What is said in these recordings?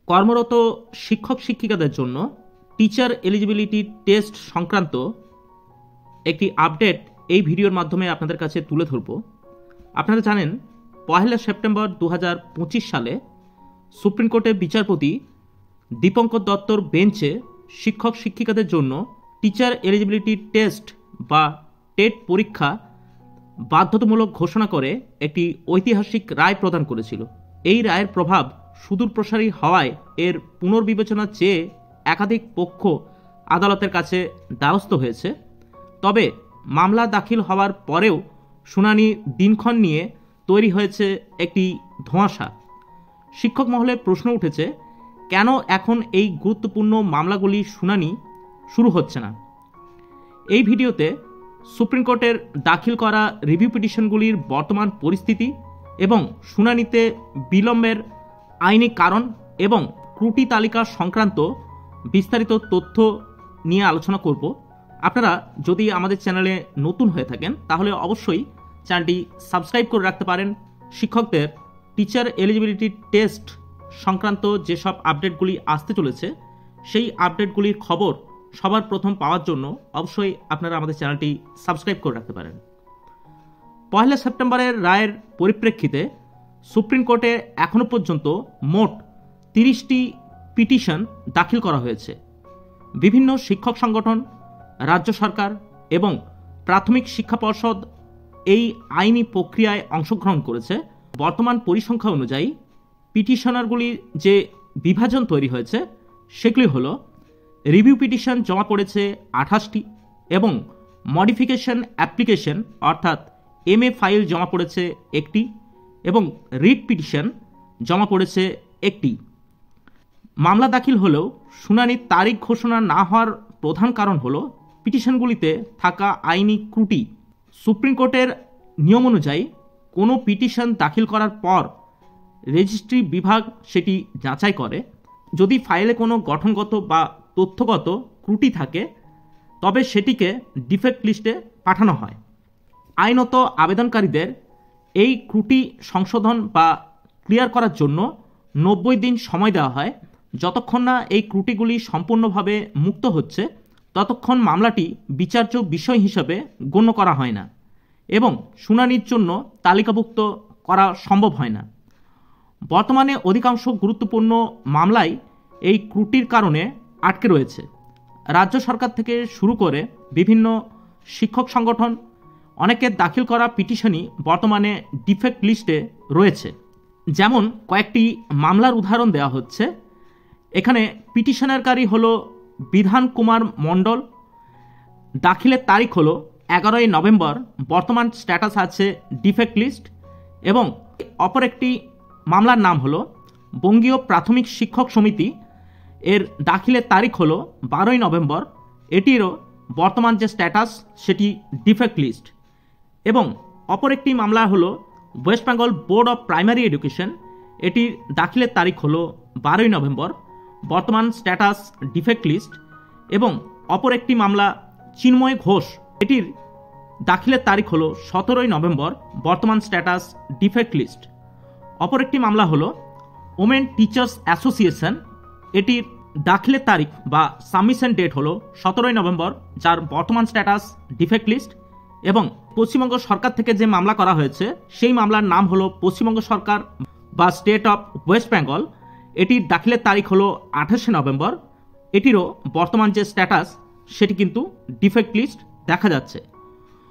কর্মরত শিক্ষক শিক্ষিকাদের জন্য টিচার এলিজিবিলিটি টেস্ট সংক্রান্ত একটি আপডেট এই ভিডিওর মাধ্যমে আপনাদের কাছে তুলে ধরব। আপনারা জানেন 1 সেপ্টেম্বর 2025 সালে সুপ্রিম কোর্টের বিচারপতি দীপঙ্কর দত্তর বেঞ্চে শিক্ষক শিক্ষিকাদের জন্য টিচার এলিজিবিলিটি টেস্ট বা টেট পরীক্ষা বাধ্যতামূলক ঘোষণা করে একটি ঐতিহাসিক রায় প্রদান করেছিল। এই রায়ের প্রভাব সুদূরপ্রসারী হওয়ায় এর পুনর্বিবেচনা চেয়ে একাধিক পক্ষ আদালতের কাছে দ্বারস্থ হয়েছে। তবে মামলা দাখিল হওয়ার পরেও শুনানি দিনক্ষণ নিয়ে তৈরি হয়েছে একটি ধোঁয়াশা। শিক্ষক মহলে প্রশ্ন উঠেছে, কেন এখন এই গুরুত্বপূর্ণ মামলাগুলি শুনানি শুরু হচ্ছে না? এই ভিডিওতে সুপ্রিম কোর্টের দাখিল করা রিভিউ পিটিশনগুলির বর্তমান পরিস্থিতি এবং শুনানিতে বিলম্বের আইনি কারণ এবং ত্রুটি তালিকা সংক্রান্ত বিস্তারিত তথ্য নিয়ে আলোচনা করব। আপনারা যদি আমাদের চ্যানেলে নতুন হয়ে থাকেন তাহলে অবশ্যই চ্যানেলটি সাবস্ক্রাইব করে রাখতে পারেন। শিক্ষকদের টিচার এলিজিবিলিটি টেস্ট সংক্রান্ত যেসব আপডেটগুলি আসতে চলেছে সেই আপডেটগুলির খবর সবার প্রথম পাওয়ার জন্য অবশ্যই আপনারা আমাদের চ্যানেলটি সাবস্ক্রাইব করে রাখতে পারেন। 1 সেপ্টেম্বরের রায়ের পরিপ্রেক্ষিতে সুপ্রিম কোর্টে এখনও পর্যন্ত মোট 30টি পিটিশন দাখিল করা হয়েছে। বিভিন্ন শিক্ষক সংগঠন, রাজ্য সরকার এবং প্রাথমিক শিক্ষা পর্ষদ এই আইনি প্রক্রিয়ায় অংশগ্রহণ করেছে। বর্তমান পরিসংখ্যা অনুযায়ী পিটিশনারগুলির যে বিভাজন তৈরি হয়েছে সেগুলি হলো রিভিউ পিটিশন জমা পড়েছে 28টি এবং মডিফিকেশন অ্যাপ্লিকেশন অর্থাৎ MA ফাইল জমা পড়েছে 1টি এবং রিট পিটিশন জমা পড়েছে 1টি। মামলা দাখিল হলেও শুনানির তারিখ ঘোষণা না হওয়ার প্রধান কারণ হলো পিটিশনগুলিতে থাকা আইনি ত্রুটি। সুপ্রিম কোর্টের নিয়ম অনুযায়ী কোনো পিটিশন দাখিল করার পর রেজিস্ট্রি বিভাগ সেটি যাচাই করে। যদি ফাইলে কোনো গঠনগত বা তথ্যগত ত্রুটি থাকে তবে সেটিকে ডিফেক্ট লিস্টে পাঠানো হয়। আইনত আবেদনকারীদের এই ত্রুটি সংশোধন বা ক্লিয়ার করার জন্য 90 দিন সময় দেওয়া হয়। যতক্ষণ না এই ত্রুটিগুলি সম্পূর্ণভাবে মুক্ত হচ্ছে ততক্ষণ মামলাটি বিচার্য বিষয় হিসাবে গণ্য করা হয় না এবং শুনানির জন্য তালিকাভুক্ত করা সম্ভব হয় না। বর্তমানে অধিকাংশ গুরুত্বপূর্ণ মামলাই এই ত্রুটির কারণে আটকে রয়েছে। রাজ্য সরকার থেকে শুরু করে বিভিন্ন শিক্ষক সংগঠন অনেকের দাখিল করা পিটিশনই বর্তমানে ডিফেক্ট লিস্টে রয়েছে। যেমন কয়েকটি মামলার উদাহরণ দেওয়া হচ্ছে। এখানে পিটিশনারকারী হলো বিধান কুমার মণ্ডল, দাখিলের তারিখ হলো 11 নভেম্বর, বর্তমান স্ট্যাটাস আছে ডিফেক্ট লিস্ট। এবং অপর একটি মামলার নাম হলো বঙ্গীয় প্রাথমিক শিক্ষক সমিতি, এর দাখিলের তারিখ হলো 12 নভেম্বর, এটিরও বর্তমান যে স্ট্যাটাস সেটি ডিফেক্ট লিস্ট। এবং অপর একটি মামলা হলো West Bengal board of primary education, এটির দাখিলের তারিখ হলো 12 নভেম্বর, বর্তমান স্ট্যাটাস ডিফেক্ট লিস্ট। এবং অপর একটি মামলা চিন্ময় ঘোষ, এটির দাখিলের তারিখ হলো 17 নভেম্বর, বর্তমান স্ট্যাটাস ডিফেক্ট লিস্ট। অপর একটি মামলা হলো ওমেন টিচার্স অ্যাসোসিয়েশন, এটির দাখিলের তারিখ বা সাবমিশন ডেট হলো 17 নভেম্বর, যার বর্তমান স্ট্যাটাস ডিফেক্ট লিস্ট। এবং পশ্চিমবঙ্গ সরকার থেকে যে মামলা করা হয়েছে সেই মামলার নাম হলো পশ্চিমবঙ্গ সরকার বা স্টেট অফ ওয়েস্ট বেঙ্গল, এটির দাখিলের তারিখ হলো 28 নভেম্বর, এটিরও বর্তমান যে স্ট্যাটাস সেটি কিন্তু ডিফেক্ট লিস্ট দেখা যাচ্ছে।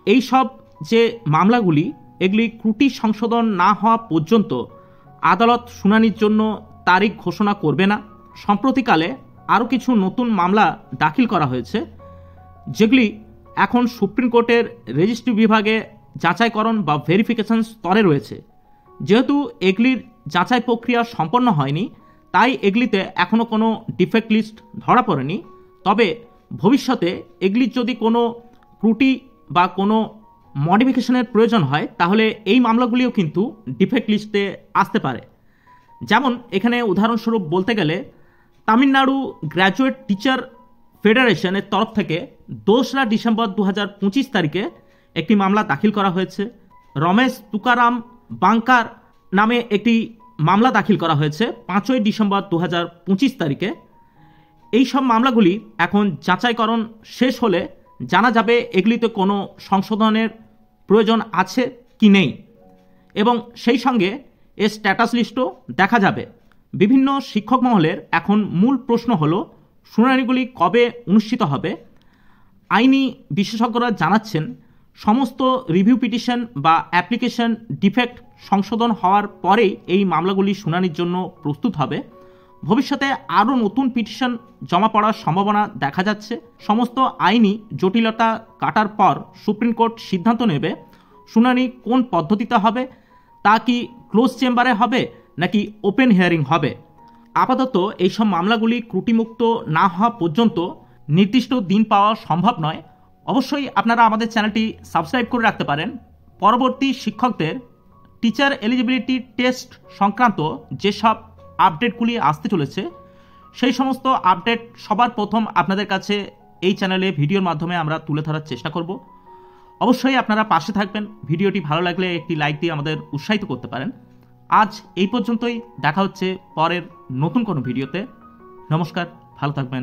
এই সব যে মামলাগুলি এগুলি ত্রুটি সংশোধন না হওয়া পর্যন্ত আদালত শুনানির জন্য তারিখ ঘোষণা করবে না। সম্প্রতিকালে আরও কিছু নতুন মামলা দাখিল করা হয়েছে যেগুলি এখন সুপ্রিম কোর্টের রেজিস্ট্রি বিভাগে যাচাইকরণ বা ভেরিফিকেশন স্তরে রয়েছে। যেহেতু এগুলির যাচাই প্রক্রিয়া সম্পন্ন হয়নি তাই এগুলিতে এখনও কোনো ডিফেক্ট লিস্ট ধরা পড়েনি। তবে ভবিষ্যতে এগুলির যদি কোনো ত্রুটি বা কোনো মডিফিকেশনের প্রয়োজন হয় তাহলে এই মামলাগুলিও কিন্তু ডিফেক্ট লিস্টে আসতে পারে। যেমন এখানে উদাহরণস্বরূপ বলতে গেলে তামিলনাড়ু গ্র্যাজুয়েট টিচার ফেডারেশনের তরফ থেকে 2রা ডিসেম্বর 2025 তারিখে একটি মামলা দাখিল করা হয়েছে। রমেশ তুকারাম বাঙ্কার নামে একটি মামলা দাখিল করা হয়েছে 5ই ডিসেম্বর 2025 তারিখে। এই সব মামলাগুলি এখন যাচাইকরণ শেষ হলে জানা যাবে এগুলিতে কোনো সংশোধনের প্রয়োজন আছে কি নেই, এবং সেই সঙ্গে এর স্ট্যাটাস লিস্টও দেখা যাবে। বিভিন্ন শিক্ষক মহলের এখন মূল প্রশ্ন হলো শুনানিগুলি কবে অনুষ্ঠিত হবে। আইনি বিশেষজ্ঞরা জানাচ্ছেন সমস্ত রিভিউ পিটিশন বা অ্যাপ্লিকেশন ডিফেক্ট সংশোধন হওয়ার পরেই এই মামলাগুলি শুনানির জন্য প্রস্তুত হবে। ভবিষ্যতে আরও নতুন পিটিশন জমা পড়ার সম্ভাবনা দেখা যাচ্ছে। সমস্ত আইনি জটিলতা কাটার পর সুপ্রিম কোর্ট সিদ্ধান্ত নেবে শুনানি কোন পদ্ধতিতে হবে, তা কি ক্লোজ চেম্বারে হবে নাকি ওপেন হিয়ারিং হবে। আপাতত এইসব মামলাগুলি ত্রুটিমুক্ত না হওয়া পর্যন্ত নির্দিষ্ট দিন পাওয়া সম্ভব নয়। অবশ্যই আপনারা আমাদের চ্যানেলটি সাবস্ক্রাইব করে রাখতে পারেন। পরবর্তী শিক্ষকদের টিচার এলিজিবিলিটি টেস্ট সংক্রান্ত যেসব আপডেটগুলি আসতে চলেছে সেই সমস্ত আপডেট সবার প্রথম আপনাদের কাছে এই চ্যানেলে ভিডিওর মাধ্যমে আমরা তুলে ধরার চেষ্টা করব। অবশ্যই আপনারা পাশে থাকবেন। ভিডিওটি ভালো লাগলে একটি লাইক দিয়ে আমাদের উৎসাহিত করতে পারেন। আজ এই পর্যন্তই, দেখা হচ্ছে পরের নতুন কোনো ভিডিওতে। নমস্কার, ভালো থাকবেন,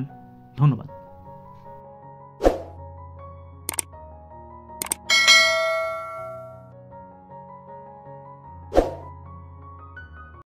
ধন্যবাদ।